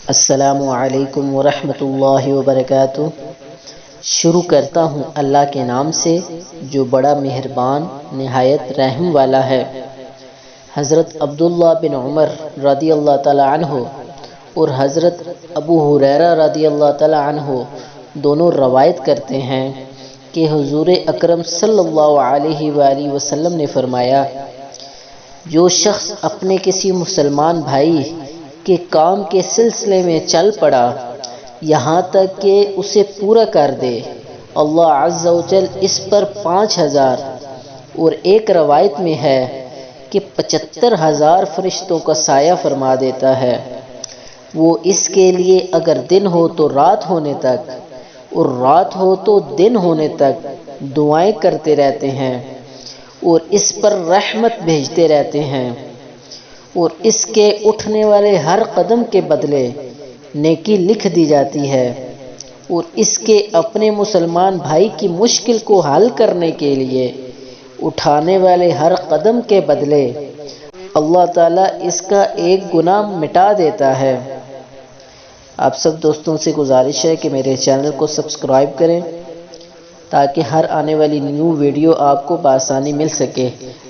السلام علیکم ورحمۃ اللہ وبرکاتہ۔ شروع کرتا ہوں اللہ کے نام سے جو بڑا مہربان نہایت رحم والا ہے۔ حضرت عبداللہ بن عمر رضی اللہ تعالی عنہ اور حضرت ابو ہریرہ رضی اللہ تعالی عنہ دونوں روایت کرتے ہیں کہ حضور اکرم صلی اللہ علیہ وآلہ وسلم نے فرمایا، جو شخص اپنے کسی مسلمان بھائی کے کام کے سلسلے میں چل پڑا یہاں تک کہ اسے پورا کر دے، اللہ عز و جل اس پر 5000 اور ایک روایت میں ہے کہ 75,000 فرشتوں کا سایہ فرما دیتا ہے۔ وہ اس کے لیے اگر دن ہو تو رات ہونے تک اور رات ہو تو دن ہونے تک دعائیں کرتے رہتے ہیں اور اس پر رحمت بھیجتے رہتے ہیں، اور اس کے اٹھنے والے ہر قدم کے بدلے نیکی لکھ دی جاتی ہے، اور اس کے اپنے مسلمان بھائی کی مشکل کو حل کرنے کے لیے اٹھانے والے ہر قدم کے بدلے اللہ تعالیٰ اس کا ایک گناہ مٹا دیتا ہے۔ آپ سب دوستوں سے گزارش ہے کہ میرے چینل کو سبسکرائب کریں تاکہ ہر آنے والی نیو ویڈیو آپ کو بآسانی مل سکے۔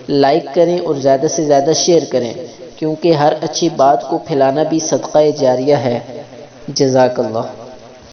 لائک کریں اور زیادہ سے زیادہ شیئر کریں، کیونکہ ہر اچھی بات کو پھیلانا بھی صدقہ جاریہ ہے۔ جزاک اللہ۔